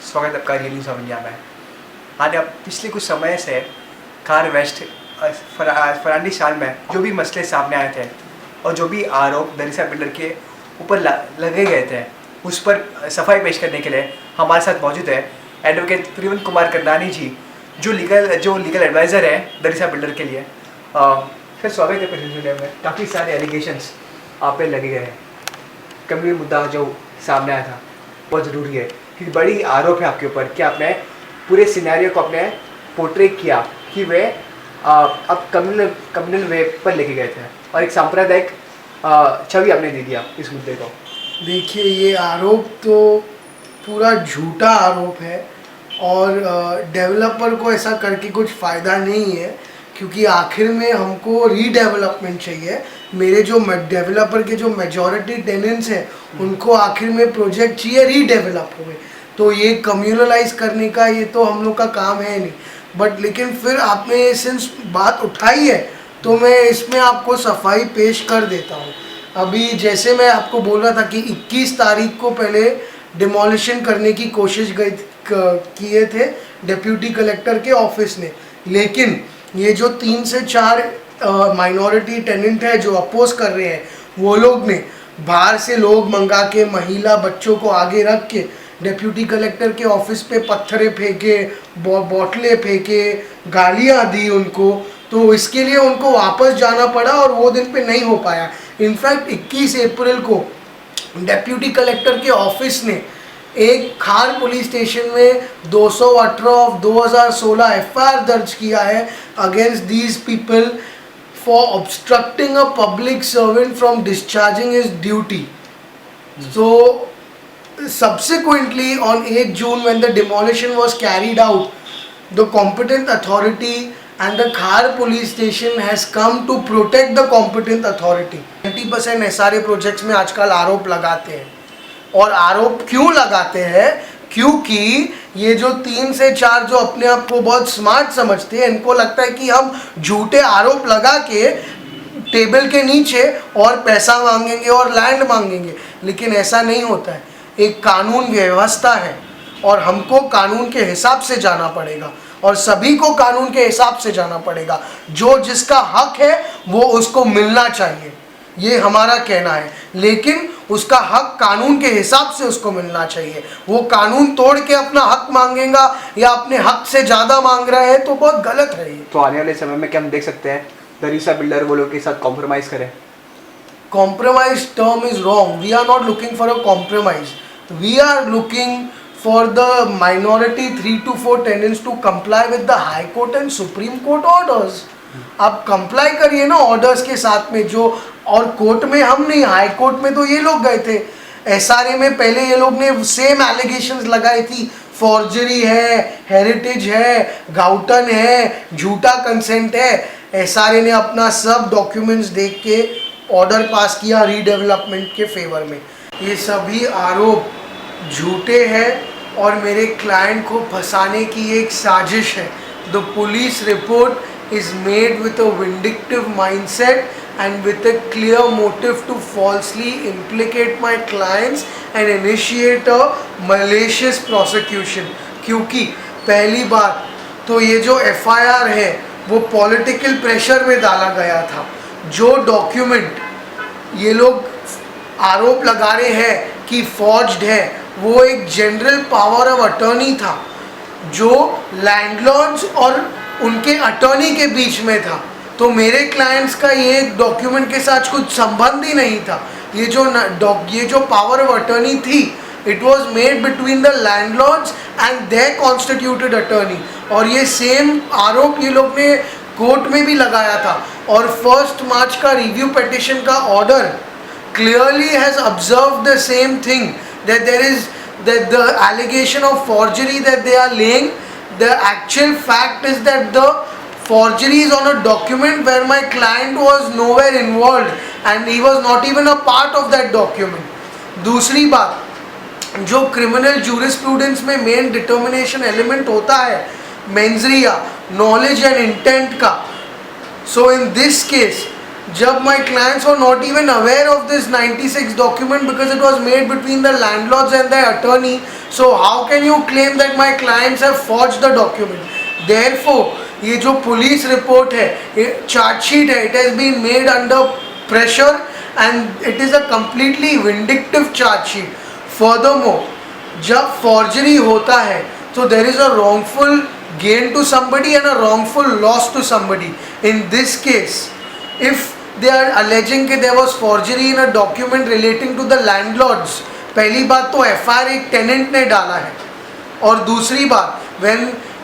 स्वागत है आपका रियल न्यूज़ ऑफ इंडिया में। आज अब पिछले कुछ समय से कार वेस्ट फरांडी साल में जो भी मसले सामने आए थे और जो भी आरोप दरिसा बिल्डर के ऊपर लगे गए थे उस पर सफाई पेश करने के लिए हमारे साथ मौजूद है एडवोकेट त्रिवन कुमार करनानी जी, जो लीगल एडवाइज़र है दरिसा बिल्डर के लिए। सर स्वागत है प्रेसिडेंट में। काफ़ी सारे एलिगेशंस आप पे लगे गए हैं। कभी मुद्दा जो सामने आया था बहुत ज़रूरी है क्योंकि बड़ी आरोप है आपके ऊपर कि आपने पूरे सिनेरियो को आपने पोर्ट्रे किया कि वे अब कम्युनल वे पर लेके गए थे और एक सांप्रदायिक छवि आपने दे दिया इस मुद्दे को। देखिए, ये आरोप तो पूरा झूठा आरोप है और डेवलपर को ऐसा करके कुछ फ़ायदा नहीं है क्योंकि आखिर में हमको रीडेवलपमेंट चाहिए। मेरे जो डेवलपर के जो मेजॉरिटी टेनेंट्स हैं उनको आखिर में प्रोजेक्ट चाहिए रीडेवलप हुए, तो ये कम्युनलाइज करने का ये तो हम लोग का काम है नहीं। बट लेकिन फिर आपने सिंस बात उठाई है तो मैं इसमें आपको सफाई पेश कर देता हूँ। अभी जैसे मैं आपको बोल रहा था कि 21 तारीख को पहले डिमोलिशन करने की कोशिश किए थे डिप्यूटी कलेक्टर के ऑफिस ने, लेकिन ये जो 3 से 4 माइनॉरिटी टेनेंट है जो अपोज कर रहे हैं वो लोग ने बाहर से लोग मंगा के महिला बच्चों को आगे रख के डिप्यूटी कलेक्टर के ऑफिस पे पत्थरे फेंके, बोतलें फेंके, गालियाँ दी उनको, तो इसके लिए उनको वापस जाना पड़ा और वो दिन पे नहीं हो पाया। इनफैक्ट 21 अप्रैल को डिप्यूटी कलेक्टर के ऑफिस ने एक खार पुलिस स्टेशन में 218 ऑफ 2016 एफआईआर दर्ज किया है against these people for obstructing a public servant from discharging his duty. So subsequently on 8 June when the demolition was carried out, the competent authority and the Khar police station has come to protect the competent authority। 90% SRA projects में आजकल आरोप लगाते हैं और आरोप क्यों लगाते हैं? क्योंकि ये जो 3 से 4 जो अपने आप को बहुत स्मार्ट समझते हैं, इनको लगता है कि हम झूठे आरोप लगा के टेबल के नीचे और पैसा मांगेंगे और लैंड मांगेंगे, लेकिन ऐसा नहीं होता है। एक कानून व्यवस्था है और हमको कानून के हिसाब से जाना पड़ेगा और सभी को कानून के हिसाब से जाना पड़ेगा। जो जिसका हक है वो उसको मिलना चाहिए, ये हमारा कहना है, लेकिन उसका हक कानून के हिसाब से उसको मिलना चाहिए। वो कानून तोड़ के अपना हक मांगेगा या अपने हक से ज़्यादा मांग रहा है तो बहुत गलत है ये। तो आने वाले समय में क्या हम देख सकते हैं दरिसा बिल्डर वो लोग के साथ कॉम्प्रोमाइज करें? Compromise term is wrong. We are not looking for a compromise. We are looking for the minority 3 to 4 tenants to comply with the High Court and Supreme Court orders. आप comply करिए ना orders के साथ में जो, और court में हम नहीं, हाई कोर्ट में तो ये लोग गए थे। एसआरए में पहले ये लोग ने सेम एलिगेशंस लगाई थी, फॉर्जरी है, हेरिटेज है, गाउटन है, झूठा कंसेंट है। एसआरए ने अपना सब डॉक्यूमेंट्स देख के ऑर्डर पास किया रीडेवलपमेंट के फेवर में। ये सभी आरोप झूठे हैं और मेरे क्लाइंट को फंसाने की एक साजिश है। The police report is made with a vindictive mindset and with a clear motive to falsely implicate my clients and initiate a malicious prosecution। क्योंकि पहली बात तो ये जो FIR है वो पॉलिटिकल प्रेशर में डाला गया था। जो डॉक्यूमेंट ये लोग आरोप लगा रहे हैं कि फॉर्ज्ड है वो एक जनरल पावर ऑफ अटॉर्नी था जो लैंडलॉर्ड्स और उनके अटॉर्नी के बीच में था। तो मेरे क्लाइंट्स का ये डॉक्यूमेंट के साथ कुछ संबंध ही नहीं था। ये जो पावर ऑफ अटॉर्नी थी it was made between the landlords and their constituted attorney, और ये सेम आरोप ये लोग ने कोर्ट में भी लगाया था। और 1 मार्च का रिव्यू पिटिशन का order clearly has observed the same thing, that there is that the allegation of forgery that they are laying, the actual fact is that the forgery is on a document where my client was nowhere involved and he was not even a part of that document। दूसरी बात, जो criminal jurisprudence में main determination element होता है mains Riya, knowledge and intent का, सो in this case जब my clients were not even aware of this 96 document because it was made between the landlords and the attorney, so how can you claim that my clients have forged the document? Therefore ये जो police report है, chargesheet है, it has been made under pressure and it is a completely vindictive charge sheet. Furthermore, जब forgery होता है तो there is a wrongful gain to somebody and a wrongful loss to somebody. In this case, if they are alleging कि there was forgery in a document relating to the landlords, पहली बात तो FIR एक tenant ने डाला है, और दूसरी बात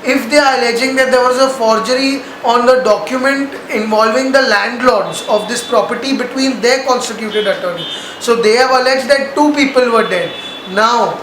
if they are alleging that there was a forgery on the document involving the landlords of this property between their constituted attorney, so they have alleged that 2 people were dead. Now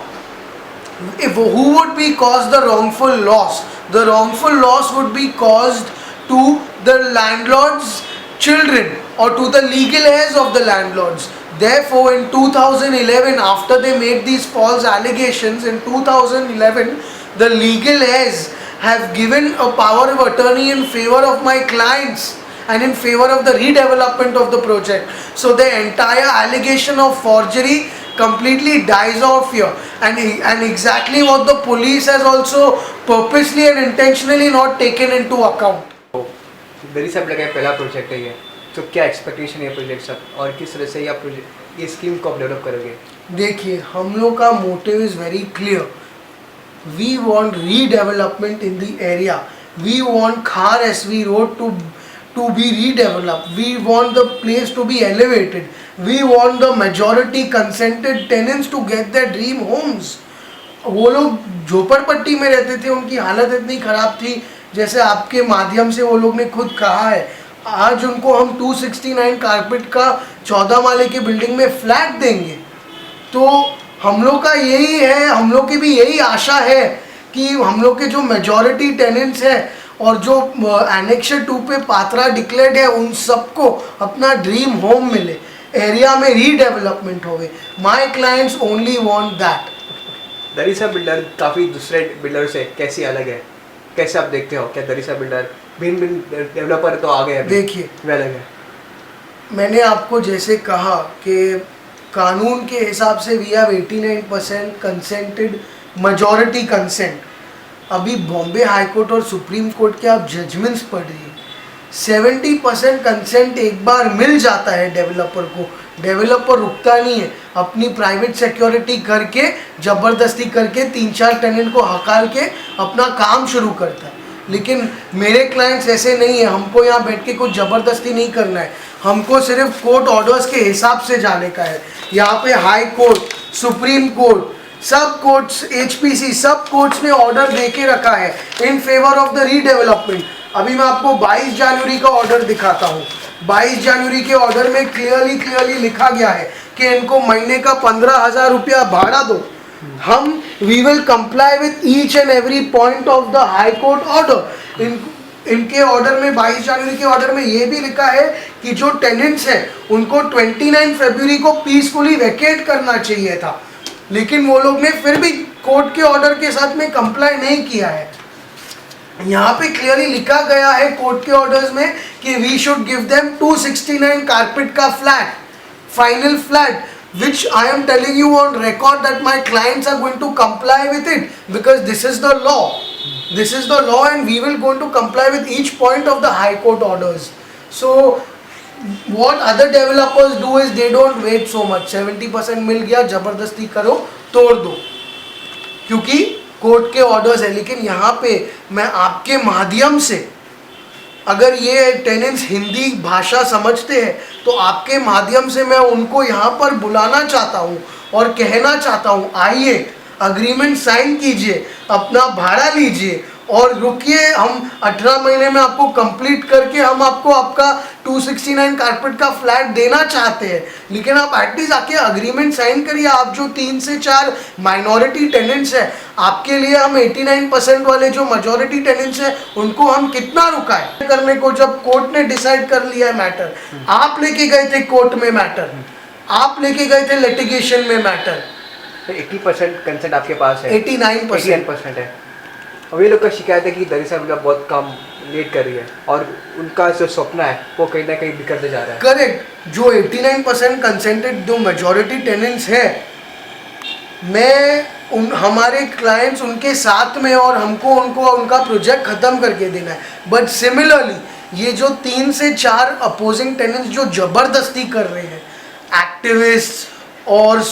who would be caused the wrongful loss? The wrongful loss would be caused to the landlord's children or to the legal heirs of the landlords. Therefore, in 2011, after they made these false allegations, in 2011, the legal heirs have given a power of attorney in favor of my clients and in favor of the redevelopment of the project. So the entire allegation of forgery completely dies off here, and exactly what the police has also purposely and intentionally not taken into account. दरी साहब लगा पहला project है ये, तो क्या expectation है project सब, और किस तरह से ये स्कीम को आप डेवलप करोगे? देखिए, हम लोग का motive is very clear. We want redevelopment in the area. We want Khar SV road to be redeveloped. We want the place to be elevated. We want the majority consented tenants to get their dream homes. वो लोग झोपड़पट्टी में रहते थे, उनकी हालत इतनी ख़राब थी, जैसे आपके माध्यम से वो लोग ने खुद कहा है, आज उनको हम 269 कारपेट का 14 माले की बिल्डिंग में फ्लैट देंगे. तो हम लोग का यही है, हम लोग की भी यही आशा है कि हम लोग के जो मेजॉरिटी टेनेंट्स हैं और जो एनेक्शर 2 पे पात्रा डिक्लेयर्ड है, उन सबको अपना ड्रीम होम मिले, एरिया में रीडेवलपमेंट होवे. My clients only want that. दरी साहब बिल्डर काफ़ी दूसरे बिल्डर से कैसी अलग है, कैसे आप देखते हो? क्या दरी साहब बिल्डर भिन्न डेवलपर तो आ गए हैं, देखिए वे अलग है? मैंने आपको जैसे कहा कि कानून के हिसाब से we have 89% consented, majority consent. अभी बॉम्बे हाई कोर्ट और सुप्रीम कोर्ट के आप जजमेंट्स पढ़ रही, 70% कंसेंट एक बार मिल जाता है डेवलपर को. डेवलपर रुकता नहीं है, अपनी प्राइवेट सिक्योरिटी करके, ज़बरदस्ती करके 3-4 टेनेंट को हकाल के अपना काम शुरू करता है. लेकिन मेरे क्लाइंट्स ऐसे नहीं है. हमको यहाँ बैठ के कुछ ज़बरदस्ती नहीं करना है, हमको सिर्फ कोर्ट ऑर्डर्स के हिसाब से जाने का है. यहाँ पे हाई कोर्ट, सुप्रीम कोर्ट, सब कोर्ट्स, HPC, सब कोर्ट्स ने ऑर्डर दे के रखा है in favour of the redevelopment. अभी मैं आपको 22 जनवरी का ऑर्डर दिखाता हूँ. 22 जनवरी के ऑर्डर में क्लियरली लिखा गया है कि इनको महीने का 15,000 रुपया भाड़ा दो. हम we will comply with each and every point of the high court order. इनके ऑर्डर में 22 जनवरी के ऑर्डर में ये भी लिखा है कि जो टेनेंट्स हैं उनको 29 फरवरी को पीसफुली वैकेट करना चाहिए था, लेकिन वो लोग ने फिर भी कोर्ट के ऑर्डर के साथ में कंप्लाई नहीं किया है. यहाँ पे क्लियरली लिखा गया है कोर्ट के ऑर्डर्स में कि we should give them 269 carpet का flat, final flat, which I am telling you on record that my clients are going to comply with it because this is the law. This is the law and we will going to comply with each point of the high court orders. So what other developers do is they don't wait so much. 70% मिल गया, जबरदस्ती करो, तोड़ दो, क्योंकि court के orders है. लेकिन यहाँ पे मैं आपके माध्यम से, अगर ये टेनेंट्स हिंदी भाषा समझते हैं तो आपके माध्यम से मैं उनको यहाँ पर बुलाना चाहता हूँ और कहना चाहता हूँ, आइए अग्रीमेंट साइन कीजिए, अपना भाड़ा लीजिए और रुकिए. हम 18 महीने में आपको कंप्लीट करके हम आपको आपका 269 कारपेट का फ्लैट देना चाहते हैं. लेकिन आप एटलीस्ट आके अग्रीमेंट साइन करिए. आप जो 3 से 4 माइनॉरिटी टेनेंट्स हैं, आपके लिए हम 89% वाले जो मेजॉरिटी टेनेंट्स हैं उनको हम कितना रुकाए करने को. जब कोर्ट ने डिसाइड कर लिया है मैटर, आप लेके गए थे कोर्ट में मैटर, आप लेके गए थे लिटिगेशन में मैटर. 80% कंसेंट आपके पास है, 89% है. और ये लोग का शिकायत है कि दरी साहब का बहुत कम लीड कर रही है और उनका जो सपना है वो कहीं ना कहीं बिखरते जा रहा है। करेक्ट, जो 89% कंसेंटेड जो मेजॉरिटी टेनेंट्स है, मैं हमारे क्लाइंट्स उनके साथ में और हमको उनको उनका प्रोजेक्ट ख़त्म करके देना है। बट सिमिलरली ये जो 3 से 4 अपोजिंग टेनेंट्स जो ज़बरदस्ती कर रहे हैं, एक्टिविस्ट और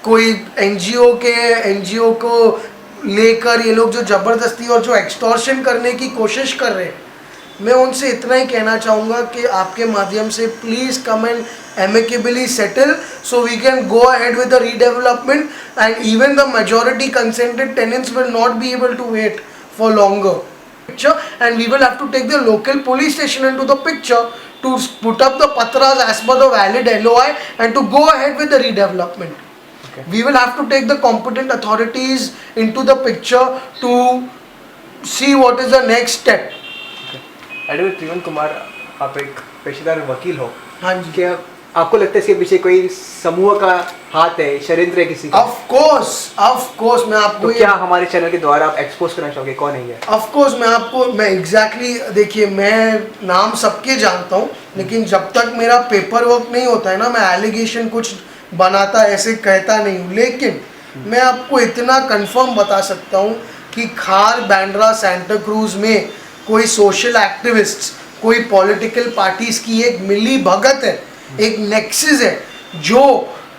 कोई एनजीओ को लेकर ये लोग जो ज़बरदस्ती और जो एक्सटॉर्शन करने की कोशिश कर रहे हैं, मैं उनसे इतना ही कहना चाहूँगा कि आपके माध्यम से please come and amicably settle so we can go ahead with the redevelopment, and even the majority consented tenants will not be able to wait for longer picture, and we will have to take the local police station into the picture to put up the patras as per the valid LOI and to go ahead with the redevelopment. Okay. We will have to take the competent authorities into the picture to see what is the next step. Advocate Trivan Kumar, आप एक पेशेदार वकील हो, हाँ जी, क्या आपको लगता है इसके पीछे कोई समूह का हाथ है, षड्यंत्र है किसी का? ऑफ कोर्स मैं आपको तो क्या हमारे चैनल के द्वारा आप एक्सपोज करना चाहोगे कौन है ये? ऑफ कोर्स मैं एग्जैक्टली देखिए, मैं नाम सबके जानता हूँ, लेकिन जब तक मेरा पेपर वर्क नहीं होता है ना, मैं एलिगेशन कुछ बनाता ऐसे कहता नहीं हूँ। लेकिन मैं आपको इतना कंफर्म बता सकता हूँ कि खार, बांद्रा, सांता क्रूज में कोई सोशल एक्टिविस्ट्स, कोई पॉलिटिकल पार्टीज की एक मिली भगत है, एक नेक्सस है जो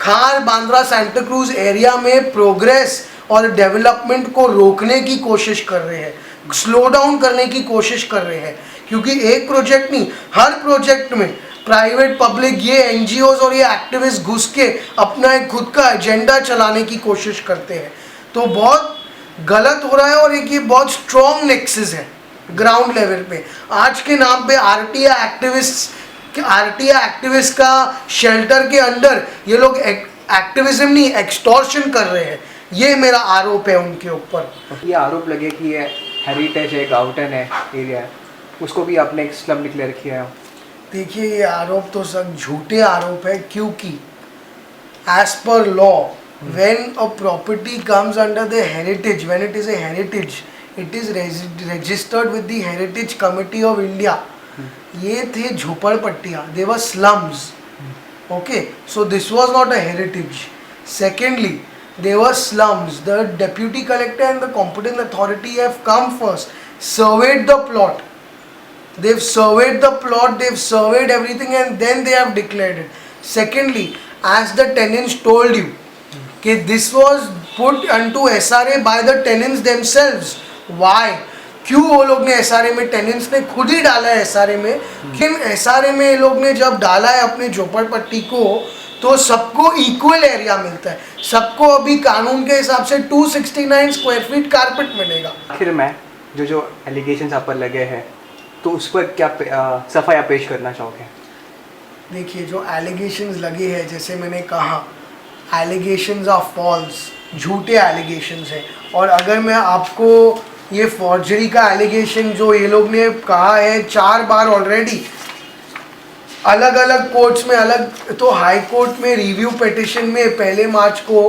खार, बांद्रा, सांता क्रूज एरिया में प्रोग्रेस और डेवलपमेंट को रोकने की कोशिश कर रहे हैं, स्लो डाउन करने की कोशिश कर रहे हैं। क्योंकि एक प्रोजेक्ट नहीं, हर प्रोजेक्ट में प्राइवेट पब्लिक ये एनजीओज और ये एक्टिविस्ट घुस के अपना एक खुद का एजेंडा चलाने की कोशिश करते हैं। तो बहुत गलत हो रहा है और एक ये बहुत स्ट्रॉन्ग नेक्सस है ग्राउंड लेवल पे। आज के नाम पे आरटीआई एक्टिविस्ट का शेल्टर के अंडर ये लोग एक्टिविज्म नहीं, एक्सटॉर्शन कर रहे हैं। ये मेरा आरोप है उनके ऊपर। ये आरोप लगे कि ये हेरिटेज है, गाउटन है एरिया है, उसको भी आपने एक स्लम डिक्लेयर किया है। देखिए, ये आरोप तो सब झूठे आरोप है, क्योंकि as per law when a property comes under the heritage, when it is a heritage, it is registered with the heritage committee of India. ये थे झोपड़पट्टियाँ, they were slums, okay, so this was not a heritage. Secondly, they were slums. The deputy collector and the competent authority have come first, surveyed the plot. They've surveyed the plot, they've surveyed everything, and then they have declared it. Secondly, as the tenants told you, कि this was put unto SRA by the tenants themselves. Why? क्यों वो लोग ने SRA में, tenants ने खुद ही डाला है SRA में। लेकिन SRA में ये लोग ने जब डाला है अपने झोपड़पट्टी को, तो सबको इक्वल एरिया मिलता है, सबको अभी कानून के हिसाब से 269 स्क्वायर फीट कारपेट मिलेगा। आखिर में जो एलिगेशंस आप पर लगे हैं, तो उस पर क्या सफाई पेश करना चाहोगे? देखिए, जो एलिगेशंस लगे हैं, जैसे मैंने कहा, एलिगेशंस आर फॉल्स, झूठे एलिगेशंस हैं। और अगर मैं आपको ये फॉर्जरी का एलिगेशन जो ये लोग ने कहा है 4 बार ऑलरेडी, अलग अलग कोर्ट्स में, अलग तो हाई कोर्ट में रिव्यू पिटिशन में 1 मार्च को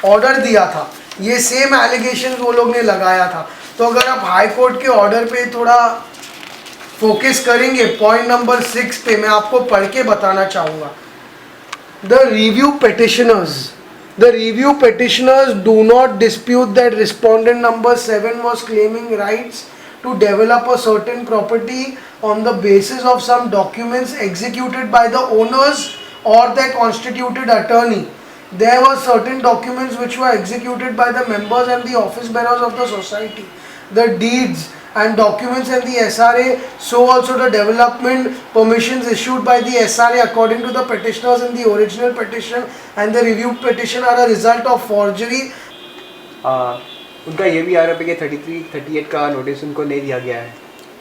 ऑर्डर दिया था, ये सेम एलिगेशन वो लोग ने लगाया था। तो अगर आप हाई कोर्ट के ऑर्डर पे थोड़ा फोकस करेंगे, पॉइंट नंबर 6 पे मैं आपको पढ़ के बताना चाहूँगा। The review petitioners do not dispute that respondent number 7 was claiming rights to develop a certain property on the basis of some documents executed by the owners or their constituted attorney. There were certain documents which were executed by the members and the office bearers of the society. The deeds and documents and the SRA, so also the development permissions issued by the SRA according to the petitioners in the original petition and the review petition are a result of forgery. उनका ये भी आरोप है कि 33-38 का notice उनको नहीं दिया गया है।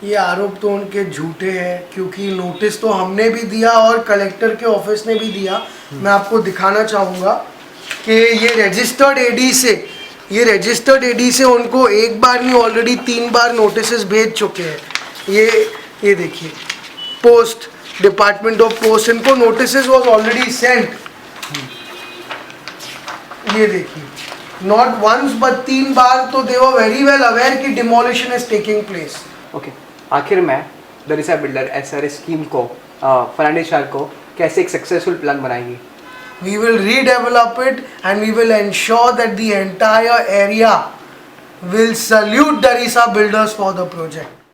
ये आरोप तो उनके झूठे हैं, क्योंकि नोटिस तो हमने भी दिया और कलेक्टर के ऑफिस ने भी दिया। मैं आपको दिखाना चाहूँगा कि ये रजिस्टर्ड एडी से उनको एक बार नहीं, ऑलरेडी 3 बार नोटिस भेज चुके हैं। ये देखिए, पोस्ट, डिपार्टमेंट ऑफ पोस्ट, इनको नोटिस वॉज ऑलरेडी सेंट। ये देखिए, नॉट वंस बट 3 बार। तो दे वर वेरी वेल अवेयर कि demolition is taking place. Okay, आखिर में दरिसा बिल्डर SRA स्कीम को फर्नांडिस शार को कैसे एक सक्सेसफुल प्लान बनाएगी? We will redevelop it and we will ensure that the entire area will salute Darisa Builders for the project.